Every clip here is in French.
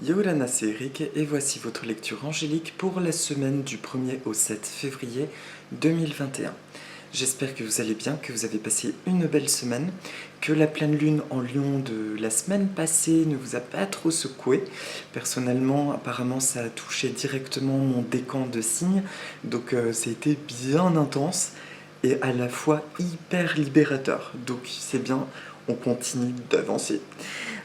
Yolana, c'est Eric et voici votre lecture angélique pour la semaine du 1er au 7 février 2021. J'espère que vous allez bien, que vous avez passé une belle semaine, que la pleine lune en Lion de la semaine passée ne vous a pas trop secoué. Personnellement, apparemment, ça a touché directement mon décan de signes, donc c'était bien intense et à la fois hyper libérateur. Donc c'est bien, on continue d'avancer.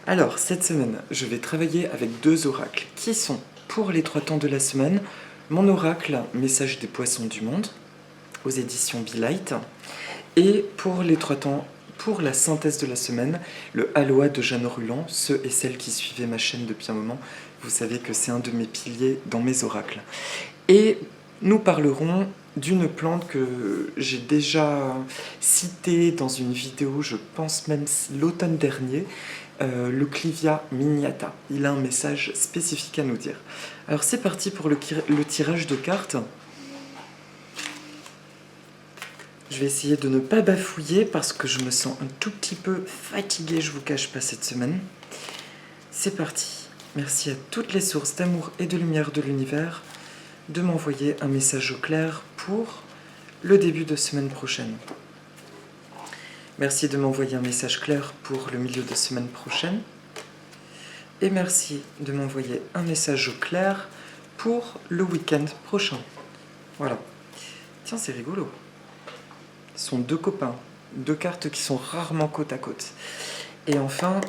Alors, cette semaine, je vais travailler avec deux oracles qui sont, pour les 3 temps de la semaine, mon oracle Message des poissons du monde, aux éditions Be Light, et pour les 3 temps, pour la synthèse de la semaine, le Aloha de Jeanne Ruland. Ceux et celles qui suivaient ma chaîne depuis un moment, vous savez que c'est un de mes piliers dans mes oracles. Et nous parlerons d'une plante que j'ai déjà citée dans une vidéo, je pense même l'automne dernier, le Clivia miniata. Il a un message spécifique à nous dire. Alors c'est parti pour le tirage de cartes. Je vais essayer de ne pas bafouiller parce que je me sens un tout petit peu fatiguée, je vous cache pas, cette semaine. C'est parti. Merci à toutes les sources d'amour et de lumière de l'univers de m'envoyer un message au clair pour le début de semaine prochaine. Merci de m'envoyer un message clair pour le milieu de semaine prochaine. Et merci de m'envoyer un message au clair pour le week-end prochain. Voilà. Tiens, c'est rigolo. Ce sont deux copains, deux cartes qui sont rarement côte à côte. Et enfin,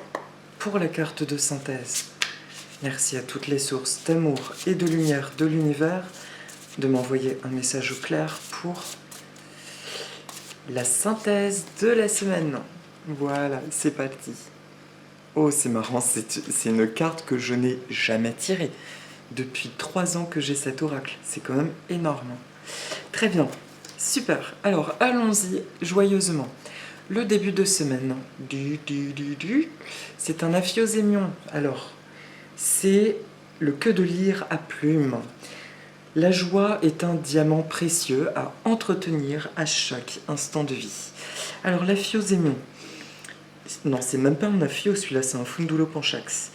pour la carte de synthèse, merci à toutes les sources d'amour et de lumière de l'univers de m'envoyer un message au clair pour la synthèse de la semaine. Voilà, c'est parti. Oh, c'est marrant, c'est une carte que je n'ai jamais tirée. Depuis 3 ans que j'ai cet oracle. C'est quand même énorme. Très bien, super. Alors, allons-y joyeusement. Le début de semaine, c'est un aphiosémion. Alors, c'est le queue de lyre à plumes. La joie est un diamant précieux à entretenir à chaque instant de vie. Alors, l'aphiosémion, non, c'est même pas un aphio celui-là, c'est un fundulo panchax.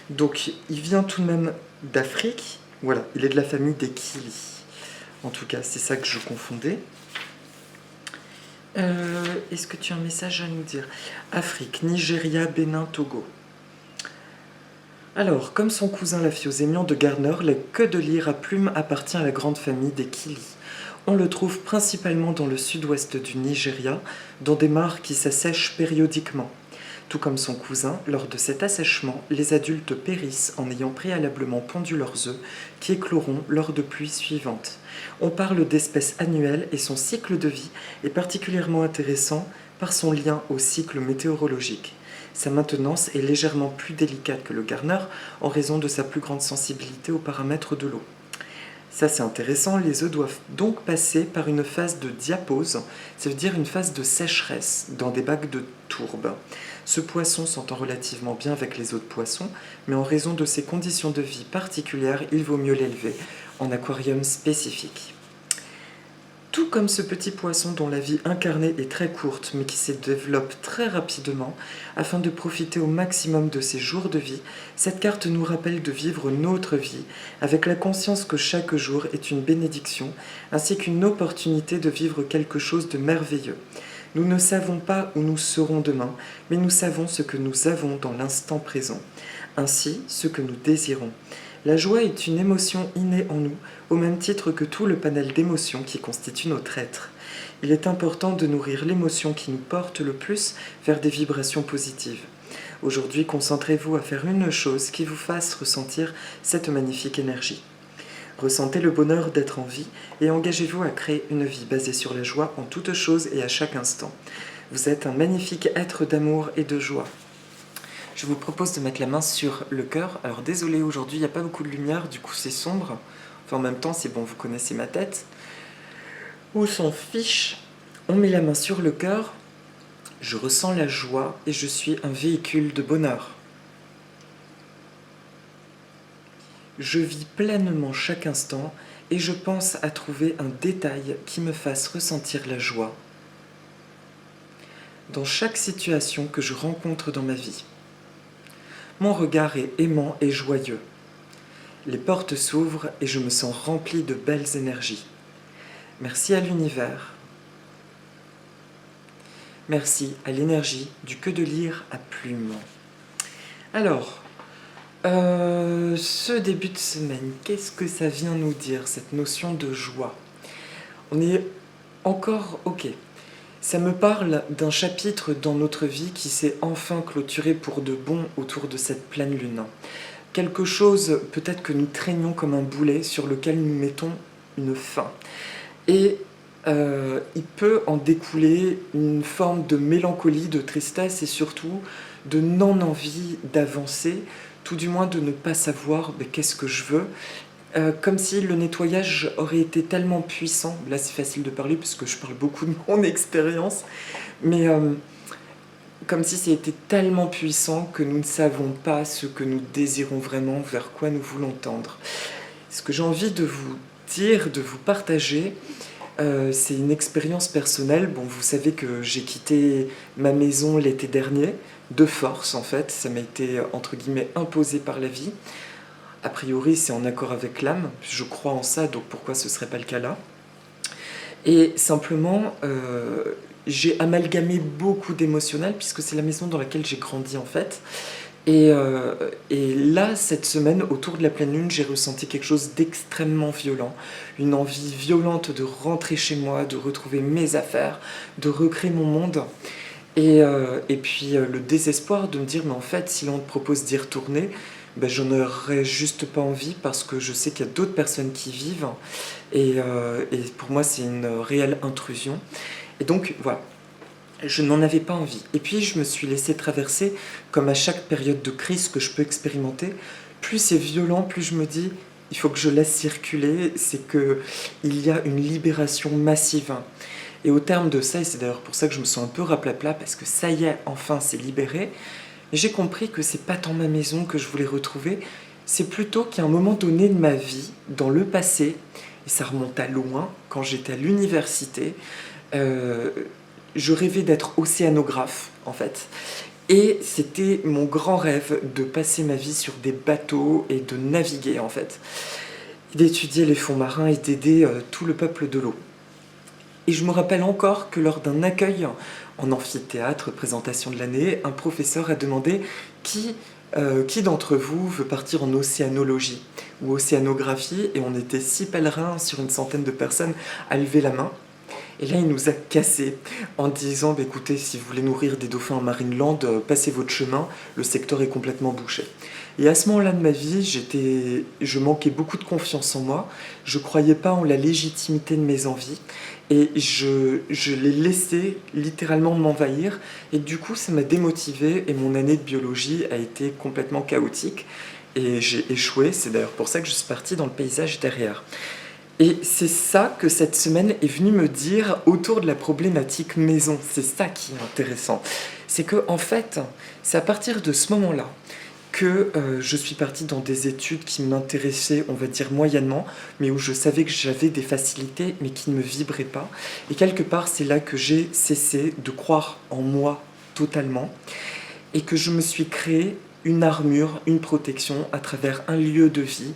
Donc, il vient tout de même d'Afrique. Voilà, il est de la famille des Kili. En tout cas, c'est ça que je confondais. Est-ce que tu as un message à nous dire? Afrique, Nigeria, Bénin, Togo. Alors, comme son cousin l'aphiosémion de Gardner, la queue de lyre à plumes appartient à la grande famille des Kili. On le trouve principalement dans le sud-ouest du Nigeria, dans des mares qui s'assèchent périodiquement. Tout comme son cousin, lors de cet assèchement, les adultes périssent en ayant préalablement pondu leurs œufs, qui écloront lors de pluies suivantes. On parle d'espèce annuelle et son cycle de vie est particulièrement intéressant par son lien au cycle météorologique. Sa maintenance est légèrement plus délicate que le Gardner en raison de sa plus grande sensibilité aux paramètres de l'eau. Ça c'est intéressant, les œufs doivent donc passer par une phase de diapause, ça veut dire une phase de sécheresse dans des bacs de tourbe. Ce poisson s'entend relativement bien avec les autres poissons, mais en raison de ses conditions de vie particulières, il vaut mieux l'élever en aquarium spécifique. Tout comme ce petit poisson dont la vie incarnée est très courte mais qui se développe très rapidement, afin de profiter au maximum de ses jours de vie, cette carte nous rappelle de vivre notre vie avec la conscience que chaque jour est une bénédiction ainsi qu'une opportunité de vivre quelque chose de merveilleux. Nous ne savons pas où nous serons demain, mais nous savons ce que nous avons dans l'instant présent, ainsi ce que nous désirons. La joie est une émotion innée en nous, au même titre que tout le panel d'émotions qui constitue notre être. Il est important de nourrir l'émotion qui nous porte le plus vers des vibrations positives. Aujourd'hui, concentrez-vous à faire une chose qui vous fasse ressentir cette magnifique énergie. Ressentez le bonheur d'être en vie et engagez-vous à créer une vie basée sur la joie en toutes choses et à chaque instant. Vous êtes un magnifique être d'amour et de joie. Je vous propose de mettre la main sur le cœur. Alors désolé, aujourd'hui il n'y a pas beaucoup de lumière, du coup c'est sombre. Enfin en même temps c'est bon, vous connaissez ma tête. On s'en fiche. On met la main sur le cœur. Je ressens la joie et je suis un véhicule de bonheur. Je vis pleinement chaque instant et je pense à trouver un détail qui me fasse ressentir la joie dans chaque situation que je rencontre dans ma vie. Mon regard est aimant et joyeux. Les portes s'ouvrent et je me sens rempli de belles énergies. Merci à l'univers. Merci à l'énergie du que de lire à plume. Alors, ce début de semaine, qu'est-ce que ça vient nous dire, cette notion de joie? On est encore OK. Ça me parle d'un chapitre dans notre vie qui s'est enfin clôturé pour de bon autour de cette pleine lune. Quelque chose peut-être que nous traînions comme un boulet sur lequel nous mettons une fin. Et il peut en découler une forme de mélancolie, de tristesse et surtout de non-envie d'avancer, tout du moins de ne pas savoir qu'est-ce que je veux. Comme si le nettoyage aurait été tellement puissant, là c'est facile de parler puisque je parle beaucoup de mon expérience, mais comme si c'était tellement puissant que nous ne savons pas ce que nous désirons vraiment, vers quoi nous voulons tendre. Ce que j'ai envie de vous dire, de vous partager, c'est une expérience personnelle. Bon, vous savez que j'ai quitté ma maison l'été dernier, de force en fait, ça m'a été entre guillemets imposé par la vie. A priori, c'est en accord avec l'âme, je crois en ça, donc pourquoi ce ne serait pas le cas là? Et simplement, j'ai amalgamé beaucoup d'émotionnel, puisque c'est la maison dans laquelle j'ai grandi en fait. Et là, cette semaine, autour de la pleine lune, j'ai ressenti quelque chose d'extrêmement violent. Une envie violente de rentrer chez moi, de retrouver mes affaires, de recréer mon monde. Et puis le désespoir de me dire, mais en fait, si l'on te propose d'y retourner, j'en aurais juste pas envie parce que je sais qu'il y a d'autres personnes qui vivent. Et pour moi, c'est une réelle intrusion. Et donc, voilà. Je n'en avais pas envie. Et puis, je me suis laissé traverser, comme à chaque période de crise que je peux expérimenter. Plus c'est violent, plus je me dis, il faut que je laisse circuler. C'est qu'il y a une libération massive. Et au terme de ça, et c'est d'ailleurs pour ça que je me sens un peu raplapla, parce que ça y est, enfin, c'est libéré. J'ai compris que c'est pas tant ma maison que je voulais retrouver, c'est plutôt qu'à un moment donné de ma vie, dans le passé, et ça remonte à loin, quand j'étais à l'université, je rêvais d'être océanographe, en fait. Et c'était mon grand rêve de passer ma vie sur des bateaux et de naviguer, en fait. D'étudier les fonds marins et d'aider tout le peuple de l'eau. Et je me rappelle encore que lors d'un accueil en amphithéâtre, présentation de l'année, un professeur a demandé qui d'entre vous veut partir en océanologie ou océanographie, et on était 6 pèlerins sur une centaine de personnes à lever la main. Et là, il nous a cassés en disant écoutez, si vous voulez nourrir des dauphins en Marineland, passez votre chemin, le secteur est complètement bouché. Et à ce moment-là de ma vie, je manquais beaucoup de confiance en moi, je ne croyais pas en la légitimité de mes envies, et je l'ai laissé littéralement m'envahir, et du coup, ça m'a démotivé, et mon année de biologie a été complètement chaotique, et j'ai échoué, c'est d'ailleurs pour ça que je suis partie dans le paysage derrière. Et c'est ça que cette semaine est venue me dire autour de la problématique maison. C'est ça qui est intéressant. C'est que en fait, c'est à partir de ce moment-là que je suis partie dans des études qui m'intéressaient, on va dire moyennement, mais où je savais que j'avais des facilités, mais qui ne me vibraient pas. Et quelque part, c'est là que j'ai cessé de croire en moi totalement, et que je me suis créé une armure, une protection à travers un lieu de vie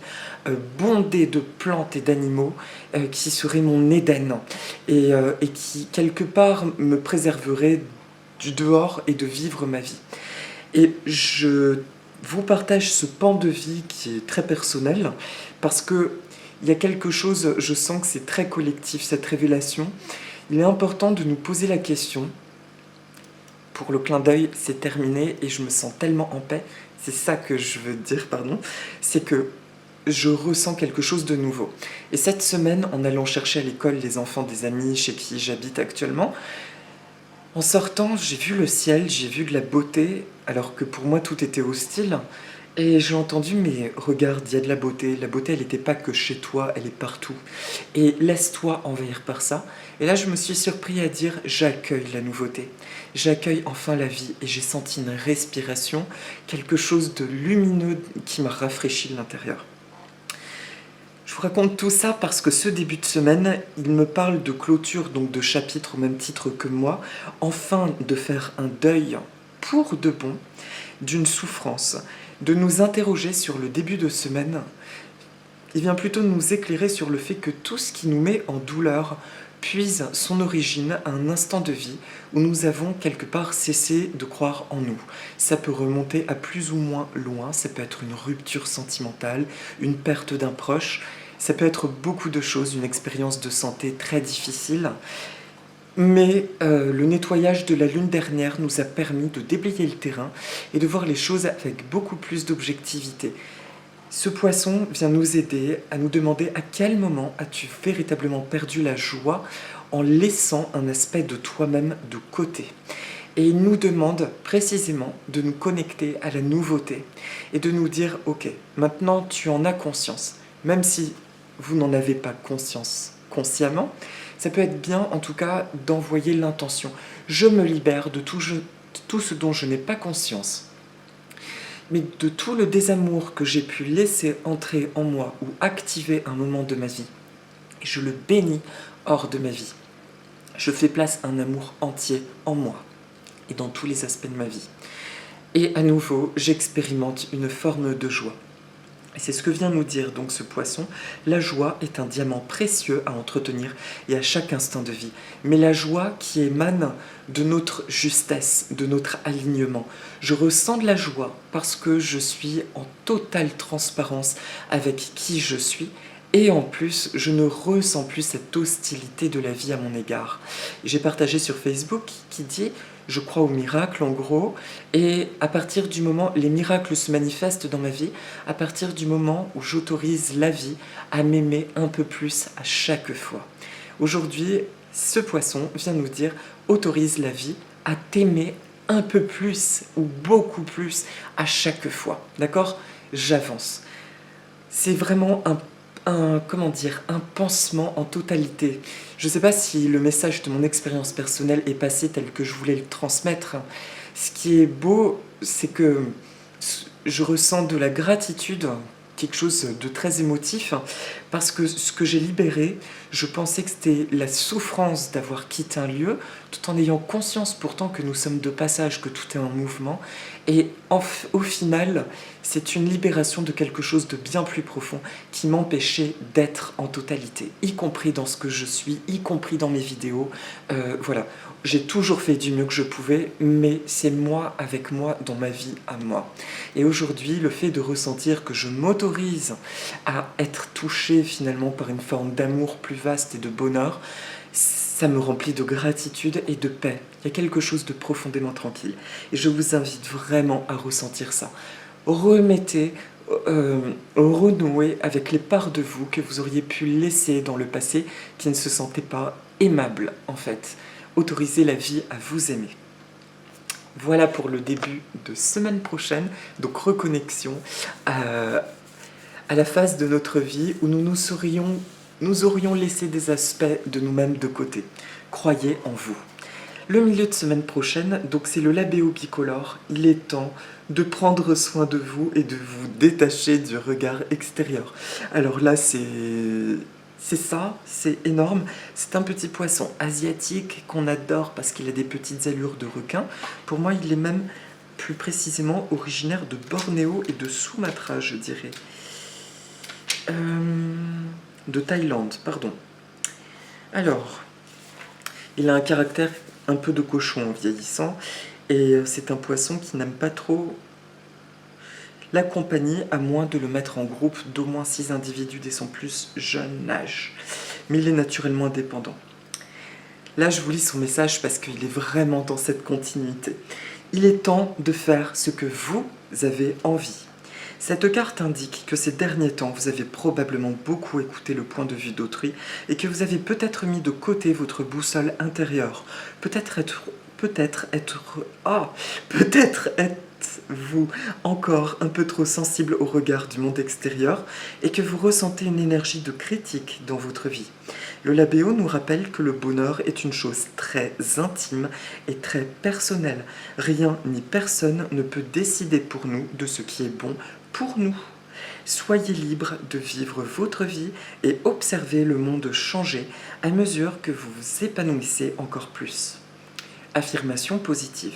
bondé de plantes et d'animaux qui serait mon Éden et qui quelque part me préserverait du dehors et de vivre ma vie. Et je vous partage ce pan de vie qui est très personnel parce que il y a quelque chose, je sens que c'est très collectif cette révélation. Il est important de nous poser la question. Pour le clin d'œil, c'est terminé et je me sens tellement en paix. C'est ça que je veux dire, pardon. C'est que je ressens quelque chose de nouveau. Et cette semaine, en allant chercher à l'école les enfants des amis chez qui j'habite actuellement, en sortant, j'ai vu le ciel, j'ai vu de la beauté, alors que pour moi tout était hostile. Et j'ai entendu, mais regarde, il y a de la beauté. La beauté, elle n'était pas que chez toi, elle est partout. Et laisse-toi envahir par ça. Et là, je me suis surpris à dire, j'accueille la nouveauté. J'accueille enfin la vie. Et j'ai senti une respiration, quelque chose de lumineux qui m'a rafraîchi de l'intérieur. Je vous raconte tout ça parce que ce début de semaine, il me parle de clôture, donc de chapitre au même titre que moi, enfin de faire un deuil pour de bon d'une souffrance, de nous interroger sur le début de semaine. Il vient plutôt nous éclairer sur le fait que tout ce qui nous met en douleur puise son origine à un instant de vie où nous avons quelque part cessé de croire en nous. Ça peut remonter à plus ou moins loin, ça peut être une rupture sentimentale, une perte d'un proche, ça peut être beaucoup de choses, une expérience de santé très difficile. Mais le nettoyage de la lune dernière nous a permis de déblayer le terrain et de voir les choses avec beaucoup plus d'objectivité. Ce poisson vient nous aider à nous demander à quel moment as-tu véritablement perdu la joie en laissant un aspect de toi-même de côté. Et il nous demande précisément de nous connecter à la nouveauté et de nous dire « Ok, maintenant tu en as conscience, même si vous n'en avez pas conscience consciemment, ça peut être bien en tout cas d'envoyer l'intention. Je me libère de tout ce dont je n'ai pas conscience. Mais de tout le désamour que j'ai pu laisser entrer en moi ou activer un moment de ma vie, et je le bénis hors de ma vie. Je fais place à un amour entier en moi et dans tous les aspects de ma vie. Et à nouveau, j'expérimente une forme de joie. Et c'est ce que vient nous dire donc ce poisson. La joie est un diamant précieux à entretenir et à chaque instant de vie. Mais la joie qui émane de notre justesse, de notre alignement. Je ressens de la joie parce que je suis en totale transparence avec qui je suis. Et en plus, je ne ressens plus cette hostilité de la vie à mon égard. J'ai partagé sur Facebook qui dit « Je crois aux miracles » en gros, et à partir du moment, les miracles se manifestent dans ma vie, à partir du moment où j'autorise la vie à m'aimer un peu plus à chaque fois. Aujourd'hui, ce poisson vient nous dire « Autorise la vie à t'aimer un peu plus ou beaucoup plus à chaque fois. » D'accord ? J'avance. C'est vraiment un pansement en totalité. Je ne sais pas si le message de mon expérience personnelle est passé tel que je voulais le transmettre. Ce qui est beau, c'est que je ressens de la gratitude, quelque chose de très émotif, parce que ce que j'ai libéré, je pensais que c'était la souffrance d'avoir quitté un lieu, tout en ayant conscience pourtant que nous sommes de passage, que tout est en mouvement. Et au final, c'est une libération de quelque chose de bien plus profond qui m'empêchait d'être en totalité, y compris dans ce que je suis, y compris dans mes vidéos. Voilà, j'ai toujours fait du mieux que je pouvais, mais c'est moi avec moi dans ma vie à moi. Et aujourd'hui, le fait de ressentir que je m'autorise à être touchée finalement par une forme d'amour plus vaste et de bonheur, ça me remplit de gratitude et de paix. Il y a quelque chose de profondément tranquille. Et je vous invite vraiment à ressentir ça. Remettez, renouez avec les parts de vous que vous auriez pu laisser dans le passé qui ne se sentaient pas aimables en fait. Autorisez la vie à vous aimer. Voilà pour le début de semaine prochaine, donc reconnexion à la phase de notre vie où nous aurions laissé des aspects de nous-mêmes de côté. Croyez en vous. Le milieu de semaine prochaine, donc c'est le labéo bicolore. Il est temps de prendre soin de vous et de vous détacher du regard extérieur. Alors là, c'est ça, c'est énorme. C'est un petit poisson asiatique qu'on adore parce qu'il a des petites allures de requin. Pour moi, il est même plus précisément originaire de Bornéo et de Sumatra, je dirais. De Thaïlande, pardon. Alors, il a un caractère un peu de cochon en vieillissant, et c'est un poisson qui n'aime pas trop la compagnie, à moins de le mettre en groupe d'au moins 6 individus dès son plus jeune âge. Mais il est naturellement indépendant. Là, je vous lis son message parce qu'il est vraiment dans cette continuité. Il est temps de faire ce que vous avez envie. Cette carte indique que ces derniers temps, vous avez probablement beaucoup écouté le point de vue d'autrui et que vous avez peut-être mis de côté votre boussole intérieure. Peut-être êtes-vous encore un peu trop sensible au regard du monde extérieur et que vous ressentez une énergie de critique dans votre vie. Le labéo nous rappelle que le bonheur est une chose très intime et très personnelle. Rien ni personne ne peut décider pour nous de ce qui est bon pour nous. Soyez libre de vivre votre vie et observez le monde changer à mesure que vous vous épanouissez encore plus. Affirmation positive.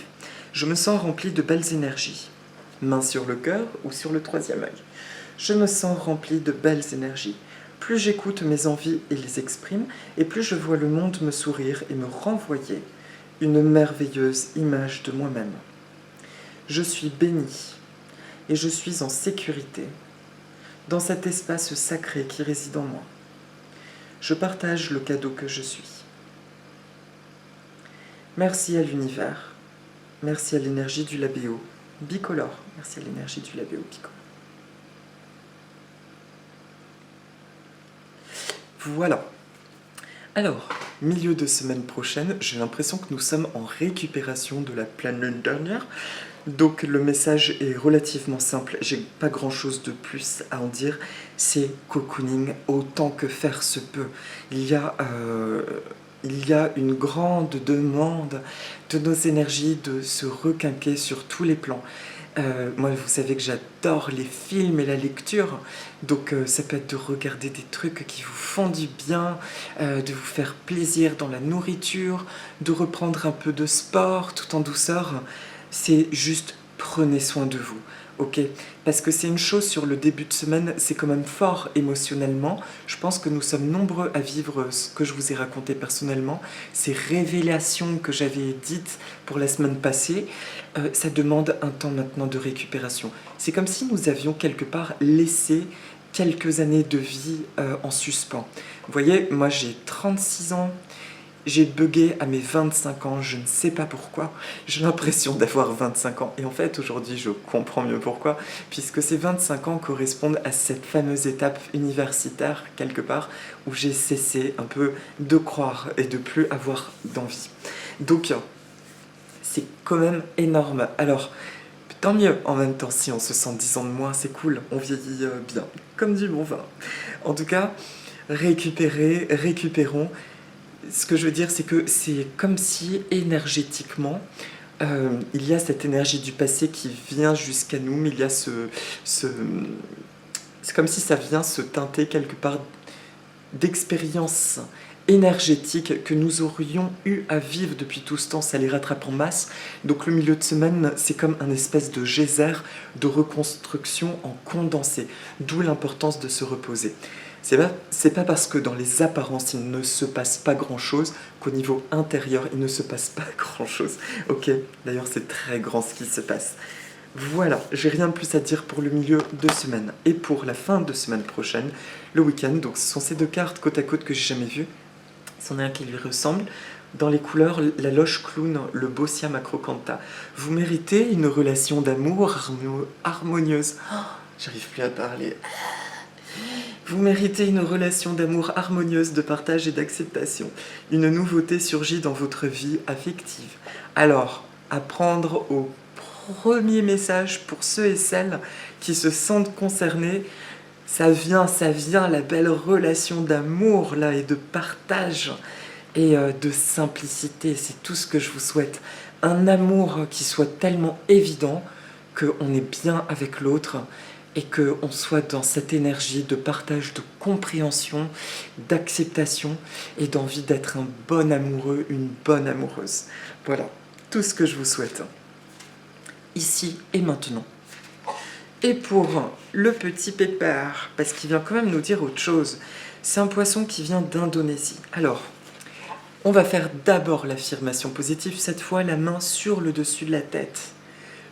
Je me sens rempli de belles énergies. Main sur le cœur ou sur le troisième œil. Je me sens rempli de belles énergies. Plus j'écoute mes envies et les exprime, et plus je vois le monde me sourire et me renvoyer une merveilleuse image de moi-même. Je suis béni et je suis en sécurité dans cet espace sacré qui réside en moi. Je partage le cadeau que je suis. Merci à l'univers. Merci à l'énergie du labéo bicolore. Merci à l'énergie du labéo bicolore. Voilà. Alors, milieu de semaine prochaine, j'ai l'impression que nous sommes en récupération de la pleine lune dernière. Donc le message est relativement simple, j'ai pas grand chose de plus à en dire, c'est cocooning autant que faire se peut. Il y a une grande demande de nos énergies de se requinquer sur tous les plans. Moi, vous savez que j'adore les films et la lecture, donc ça peut être de regarder des trucs qui vous font du bien, de vous faire plaisir dans la nourriture, de reprendre un peu de sport tout en douceur. C'est juste prenez soin de vous, ok? Parce que c'est une chose sur le début de semaine, c'est quand même fort émotionnellement. Je pense que nous sommes nombreux à vivre ce que je vous ai raconté personnellement, ces révélations que j'avais dites pour la semaine passée. Ça demande un temps maintenant de récupération. C'est comme si nous avions quelque part laissé quelques années de vie en suspens. Vous voyez, moi j'ai 36 ans. J'ai bugué à mes 25 ans, je ne sais pas pourquoi. J'ai l'impression d'avoir 25 ans. Et en fait, aujourd'hui, je comprends mieux pourquoi, puisque ces 25 ans correspondent à cette fameuse étape universitaire, quelque part, où j'ai cessé un peu de croire et de plus avoir d'envie. Donc, c'est quand même énorme. Alors, tant mieux en même temps, si on se sent 10 ans de moins, c'est cool, on vieillit bien, comme du bon vin. En tout cas, récupérons. Ce que je veux dire, c'est que c'est comme si énergétiquement, il y a cette énergie du passé qui vient jusqu'à nous, mais il y a c'est comme si ça vient se teinter quelque part d'expériences énergétiques que nous aurions eu à vivre depuis tout ce temps, ça les rattrape en masse. Donc le milieu de semaine, c'est comme un espèce de geyser de reconstruction en condensé, d'où l'importance de se reposer. C'est pas parce que dans les apparences il ne se passe pas grand chose qu'au niveau intérieur il ne se passe pas grand chose. Ok, d'ailleurs c'est très grand ce qui se passe. Voilà, j'ai rien de plus à dire pour le milieu de semaine. Et pour la fin de semaine prochaine, le week-end, donc ce sont ces deux cartes côte à côte que j'ai jamais vues. Il y en a un qui lui ressemble. Dans les couleurs, la loge clown, le Bossia Macrocanta. Vous méritez une relation d'amour harmonieuse. Oh, j'arrive plus à parler. Vous méritez une relation d'amour harmonieuse, de partage et d'acceptation. Une nouveauté surgit dans votre vie affective. Alors, à prendre au premier message pour ceux et celles qui se sentent concernés, ça vient, la belle relation d'amour là et de partage et de simplicité, c'est tout ce que je vous souhaite. Un amour qui soit tellement évident qu'on est bien avec l'autre et qu'on soit dans cette énergie de partage, de compréhension, d'acceptation et d'envie d'être un bon amoureux, une bonne amoureuse. Voilà, tout ce que je vous souhaite. Ici et maintenant. Et pour le petit pépère, parce qu'il vient quand même nous dire autre chose, c'est un poisson qui vient d'Indonésie. Alors, on va faire d'abord l'affirmation positive, cette fois la main sur le dessus de la tête.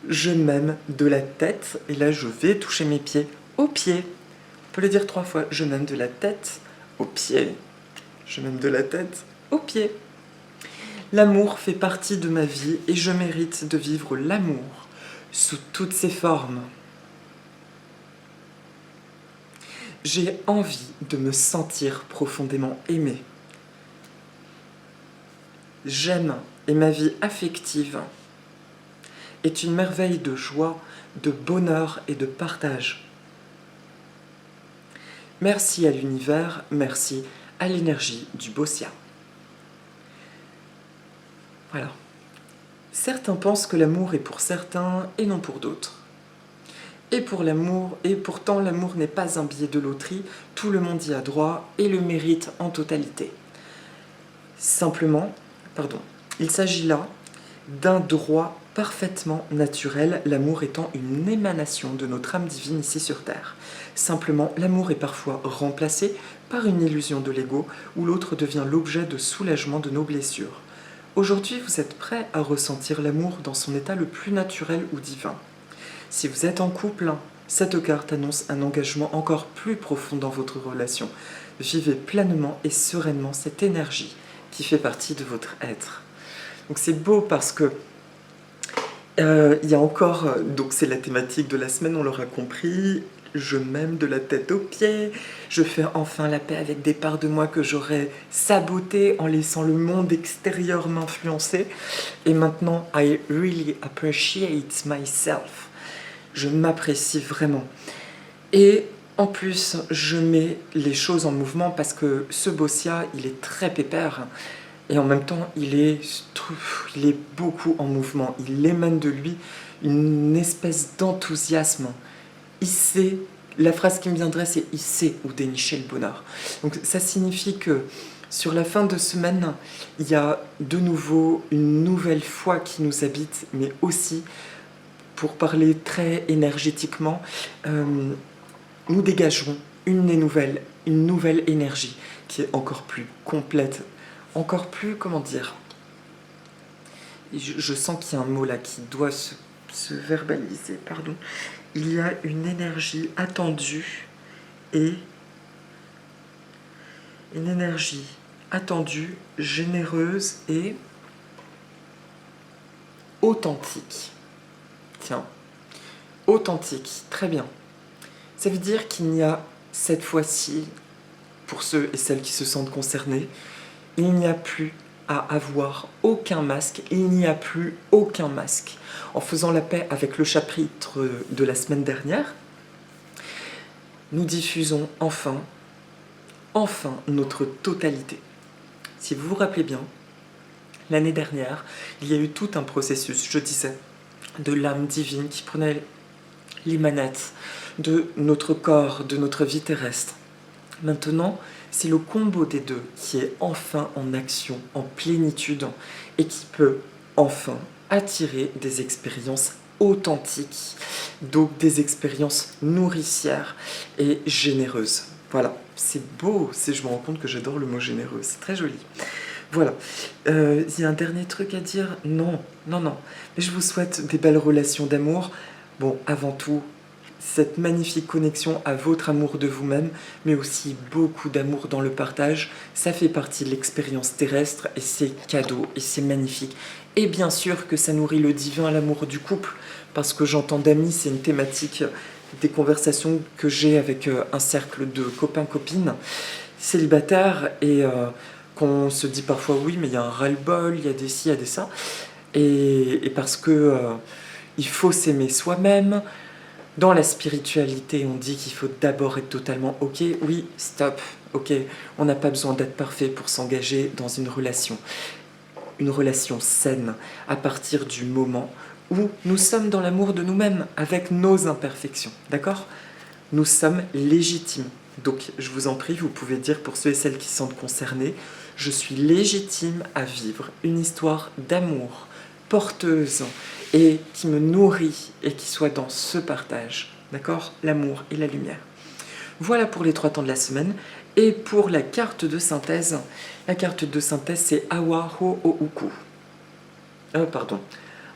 Je m'aime de la tête, et là je vais toucher mes pieds aux pieds. On peut le dire 3 fois, je m'aime de la tête aux pieds. Je m'aime de la tête aux pieds. L'amour fait partie de ma vie et je mérite de vivre l'amour sous toutes ses formes. J'ai envie de me sentir profondément aimé. J'aime et ma vie affective est une merveille de joie, de bonheur et de partage. Merci à l'univers, merci à l'énergie du Bossia. Voilà. Certains pensent que l'amour est pour certains et non pour d'autres. Et pour l'amour, et pourtant l'amour n'est pas un billet de loterie, tout le monde y a droit et le mérite en totalité. Simplement, il s'agit là d'un droit parfaitement naturel, l'amour étant une émanation de notre âme divine ici sur Terre. Simplement, l'amour est parfois remplacé par une illusion de l'ego, où l'autre devient l'objet de soulagement de nos blessures. Aujourd'hui, vous êtes prêt à ressentir l'amour dans son état le plus naturel ou divin. Si vous êtes en couple, cette carte annonce un engagement encore plus profond dans votre relation. Vivez pleinement et sereinement cette énergie qui fait partie de votre être. Donc c'est beau parce que il y a encore, donc c'est la thématique de la semaine, on l'aura compris, je m'aime de la tête aux pieds, je fais enfin la paix avec des parts de moi que j'aurais sabotées en laissant le monde extérieur m'influencer. Et maintenant, I really appreciate myself. Je m'apprécie vraiment. Et en plus, je mets les choses en mouvement parce que ce Bossia, il est très pépère. Et en même temps, il est beaucoup en mouvement. Il émane de lui une espèce d'enthousiasme. Il sait, la phrase qui me viendrait, c'est « il sait où dénicher le bonheur ». Donc ça signifie que sur la fin de semaine, il y a de nouveau une nouvelle foi qui nous habite, mais aussi, pour parler très énergétiquement, nous dégagerons une nouvelle énergie qui est encore plus complète, encore plus, comment dire, je sens qu'il y a un mot là qui doit se verbaliser, pardon. Il y a une énergie attendue et une énergie attendue, généreuse et authentique. Tiens, authentique, très bien. Ça veut dire qu'il n'y a cette fois-ci, pour ceux et celles qui se sentent concernés, il n'y a plus à avoir aucun masque, il n'y a plus aucun masque. En faisant la paix avec le chapitre de la semaine dernière, nous diffusons enfin notre totalité. Si vous vous rappelez bien, l'année dernière, il y a eu tout un processus, je disais, de l'âme divine qui prenait les manettes de notre corps, de notre vie terrestre. Maintenant, c'est le combo des deux qui est enfin en action, en plénitude, et qui peut enfin attirer des expériences authentiques, donc des expériences nourricières et généreuses. Voilà, c'est beau, je me rends compte que j'adore le mot généreux, c'est très joli. Voilà, il y a un dernier truc à dire? Non, mais je vous souhaite des belles relations d'amour. Bon, avant tout, cette magnifique connexion à votre amour de vous-même, mais aussi beaucoup d'amour dans le partage. Ça fait partie de l'expérience terrestre et c'est cadeau et c'est magnifique. Et bien sûr que ça nourrit le divin, l'amour du couple, parce que j'entends d'amis, c'est une thématique des conversations que j'ai avec un cercle de copains-copines célibataires et qu'on se dit parfois oui, mais il y a un ras-le-bol, il y a des ci, il y a des ça. Et parce que il faut s'aimer soi-même. Dans la spiritualité, on dit qu'il faut d'abord être totalement OK. Oui, stop, OK. On n'a pas besoin d'être parfait pour s'engager dans une relation saine, à partir du moment où nous sommes dans l'amour de nous-mêmes, avec nos imperfections, d'accord? Nous sommes légitimes. Donc, je vous en prie, vous pouvez dire pour ceux et celles qui se sentent concernés, je suis légitime à vivre une histoire d'amour porteuse et qui me nourrit et qui soit dans ce partage, d'accord? L'amour et la lumière. Voilà pour les 3 temps de la semaine. Et pour la carte de synthèse c'est Awa Ho Ouku.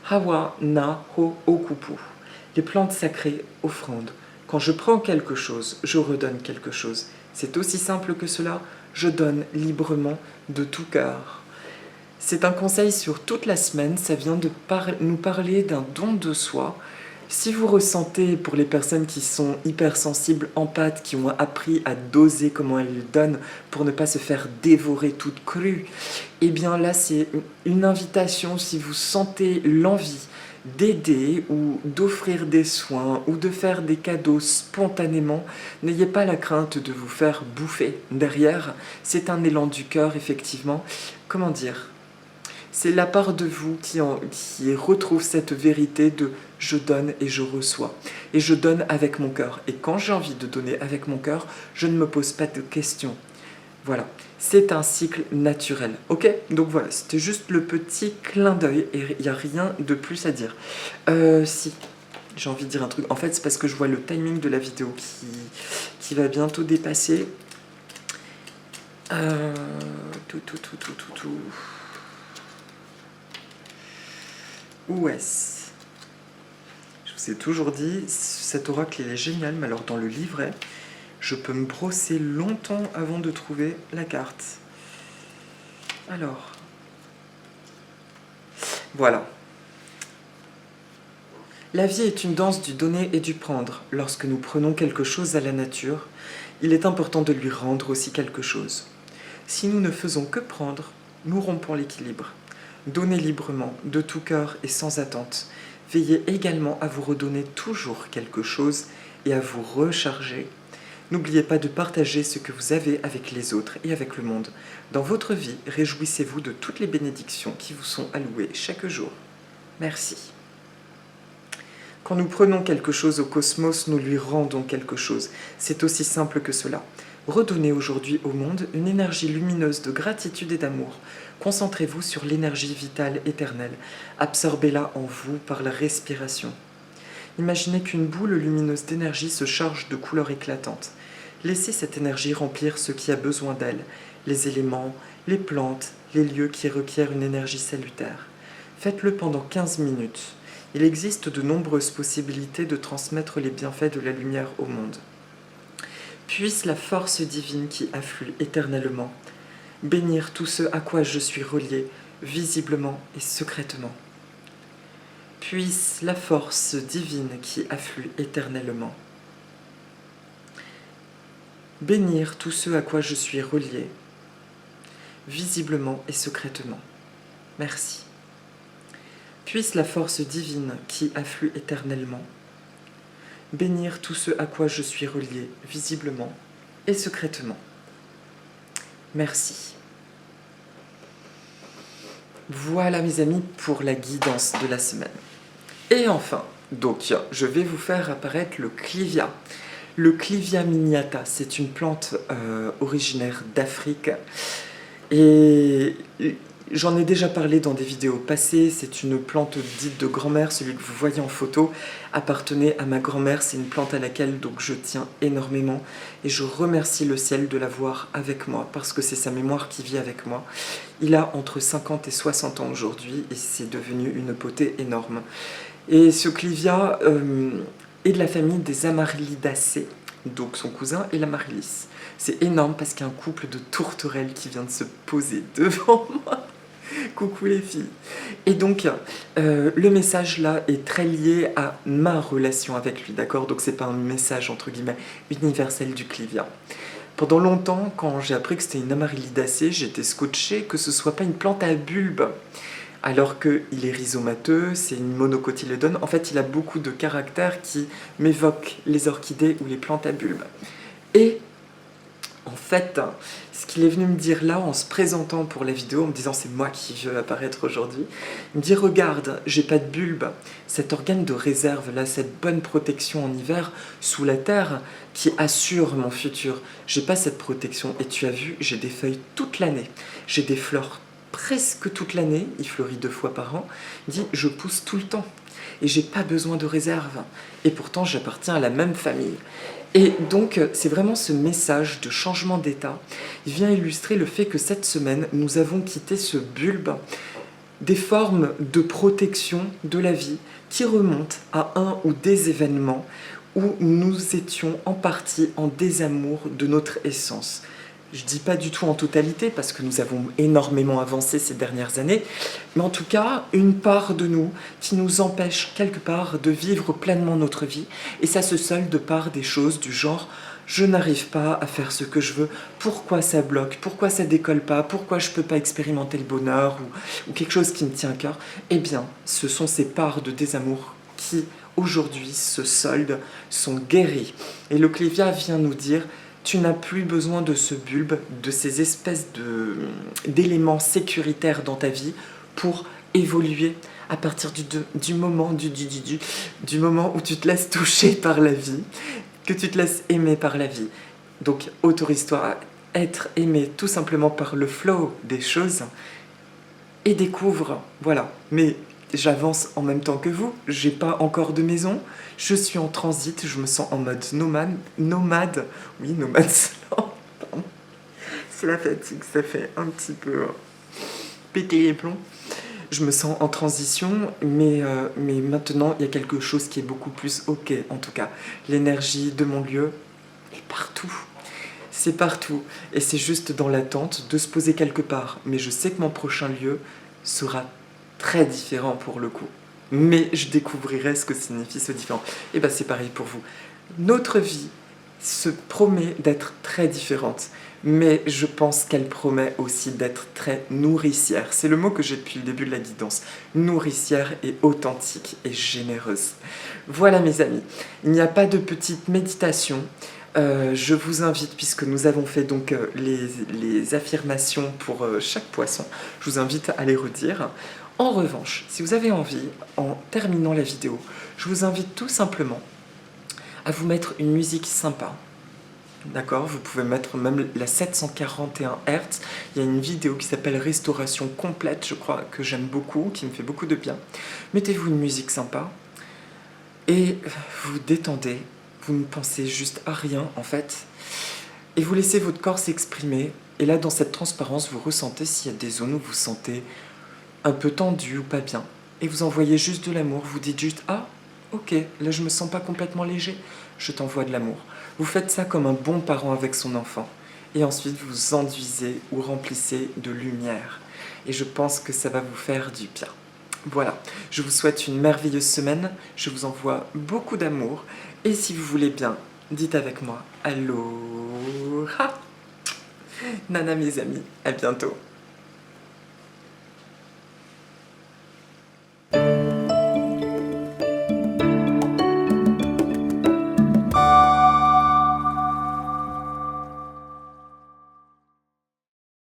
Hawa Na Ho Okupu. Les plantes sacrées, offrandes. Quand je prends quelque chose, je redonne quelque chose. C'est aussi simple que cela, je donne librement de tout cœur. C'est un conseil sur toute la semaine, ça vient de nous parler d'un don de soi. Si vous ressentez, pour les personnes qui sont hypersensibles, empathes, qui ont appris à doser comment elles donnent pour ne pas se faire dévorer toute crue, eh bien là c'est une invitation, si vous sentez l'envie d'aider ou d'offrir des soins ou de faire des cadeaux spontanément, n'ayez pas la crainte de vous faire bouffer derrière. C'est un élan du cœur, effectivement. Comment dire ? C'est la part de vous qui retrouve cette vérité de « je donne et je reçois ». Et je donne avec mon cœur. Et quand j'ai envie de donner avec mon cœur, je ne me pose pas de questions. Voilà. C'est un cycle naturel, ok? Donc voilà, c'était juste le petit clin d'œil et il n'y a rien de plus à dire. Si, j'ai envie de dire un truc. En fait, c'est parce que je vois le timing de la vidéo qui va bientôt dépasser. Tout. Où est-ce? Je vous ai toujours dit, cet oracle il est génial, mais alors dans le livret, je peux me brosser longtemps avant de trouver la carte. Alors, voilà. La vie est une danse du donner et du prendre. Lorsque nous prenons quelque chose à la nature, il est important de lui rendre aussi quelque chose. Si nous ne faisons que prendre, nous rompons l'équilibre. Donnez librement, de tout cœur et sans attente. Veillez également à vous redonner toujours quelque chose et à vous recharger. N'oubliez pas de partager ce que vous avez avec les autres et avec le monde. Dans votre vie, réjouissez-vous de toutes les bénédictions qui vous sont allouées chaque jour. Merci. Quand nous prenons quelque chose au cosmos, nous lui rendons quelque chose. C'est aussi simple que cela. Redonnez aujourd'hui au monde une énergie lumineuse de gratitude et d'amour. Concentrez-vous sur l'énergie vitale éternelle. Absorbez-la en vous par la respiration. Imaginez qu'une boule lumineuse d'énergie se charge de couleurs éclatantes. Laissez cette énergie remplir ce qui a besoin d'elle, les éléments, les plantes, les lieux qui requièrent une énergie salutaire. Faites-le pendant 15 minutes. Il existe de nombreuses possibilités de transmettre les bienfaits de la lumière au monde. Puisse la force divine qui afflue éternellement bénir tout ce à quoi je suis relié, visiblement et secrètement. Puisse la force divine qui afflue éternellement bénir tout ce à quoi je suis relié, visiblement et secrètement. Merci. Puisse la force divine qui afflue éternellement bénir tout ce à quoi je suis relié, visiblement et secrètement. Merci. Voilà mes amis pour la guidance de la semaine. Et enfin, donc, je vais vous faire apparaître le clivia. Le clivia miniata, c'est une plante originaire d'Afrique. Et j'en ai déjà parlé dans des vidéos passées. C'est une plante dite de grand-mère. Celui que vous voyez en photo appartenait à ma grand-mère. C'est une plante à laquelle donc, je tiens énormément. Et je remercie le ciel de l'avoir avec moi, parce que c'est sa mémoire qui vit avec moi. Il a entre 50 et 60 ans aujourd'hui, et c'est devenu une potée énorme. Et ce clivia est de la famille des Amaryllidaceae, donc son cousin est l'Amaryllis. C'est énorme parce qu'il y a un couple de tourterelles qui vient de se poser devant moi. Coucou les filles. Et donc, le message là est très lié à ma relation avec lui, d'accord? Donc c'est pas un message entre guillemets universel du clivia. Pendant longtemps, quand j'ai appris que c'était une Amaryllidaceae, j'étais scotchée que ce soit pas une plante à bulbe. Alors qu'il est rhizomateux, c'est une monocotylédone. En fait, il a beaucoup de caractères qui m'évoquent les orchidées ou les plantes à bulbes. Et en fait, ce qu'il est venu me dire là, en se présentant pour la vidéo, en me disant c'est moi qui veux apparaître aujourd'hui, il me dit regarde, j'ai pas de bulbe, cet organe de réserve là, cette bonne protection en hiver sous la terre qui assure mon futur, j'ai pas cette protection. Et tu as vu, j'ai des feuilles toute l'année, j'ai des fleurs presque toute l'année, il fleurit 2 fois par an, il dit je pousse tout le temps et j'ai pas besoin de réserve et pourtant j'appartiens à la même famille. Et donc c'est vraiment ce message de changement d'état, il vient illustrer le fait que cette semaine nous avons quitté ce bulbe, des formes de protection de la vie qui remontent à un ou des événements où nous étions en partie en désamour de notre essence. Je ne dis pas du tout en totalité, parce que nous avons énormément avancé ces dernières années, mais en tout cas, une part de nous qui nous empêche quelque part de vivre pleinement notre vie, et ça se solde par des choses du genre « je n'arrive pas à faire ce que je veux, pourquoi ça bloque, pourquoi ça décolle pas, pourquoi je ne peux pas expérimenter le bonheur ou quelque chose qui me tient à cœur ?» Eh bien, ce sont ces parts de désamour qui, aujourd'hui, se soldent, sont guéries. Et le clivia vient nous dire « tu n'as plus besoin de ce bulbe, de ces espèces d'éléments sécuritaires dans ta vie pour évoluer à partir du moment où tu te laisses toucher par la vie, que tu te laisses aimer par la vie. Donc autorise-toi être aimé tout simplement par le flow des choses et découvre, voilà. Mais j'avance en même temps que vous, j'ai pas encore de maison, je suis en transit, je me sens en mode oui, nomade, pardon. C'est la fatigue, ça fait un petit peu péter les plombs. Je me sens en transition, mais maintenant, il y a quelque chose qui est beaucoup plus OK, en tout cas. L'énergie de mon lieu est partout. C'est partout. Et c'est juste dans l'attente de se poser quelque part. Mais je sais que mon prochain lieu sera très différent pour le coup. Mais je découvrirai ce que signifie ce différent. Et bien c'est pareil pour vous. Notre vie se promet d'être très différente. Mais je pense qu'elle promet aussi d'être très nourricière. C'est le mot que j'ai depuis le début de la guidance. Nourricière et authentique et généreuse. Voilà mes amis. Il n'y a pas de petite méditation. Je vous invite, puisque nous avons fait donc les affirmations pour chaque poisson, je vous invite à les redire. En revanche, si vous avez envie, en terminant la vidéo, je vous invite tout simplement à vous mettre une musique sympa. D'accord, vous pouvez mettre même la 741 Hz. Il y a une vidéo qui s'appelle Restauration complète, je crois, que j'aime beaucoup, qui me fait beaucoup de bien. Mettez-vous une musique sympa et vous détendez. Vous ne pensez juste à rien, en fait. Et vous laissez votre corps s'exprimer. Et là, dans cette transparence, vous ressentez s'il y a des zones où vous vous sentez un peu tendu ou pas bien. Et vous envoyez juste de l'amour. Vous dites juste « Ah, ok, là je me sens pas complètement léger. Je t'envoie de l'amour. » Vous faites ça comme un bon parent avec son enfant. Et ensuite, vous enduisez ou remplissez de lumière. Et je pense que ça va vous faire du bien. Voilà, je vous souhaite une merveilleuse semaine. Je vous envoie beaucoup d'amour. Et si vous voulez bien, dites avec moi « Aloha !» Nana mes amis, à bientôt.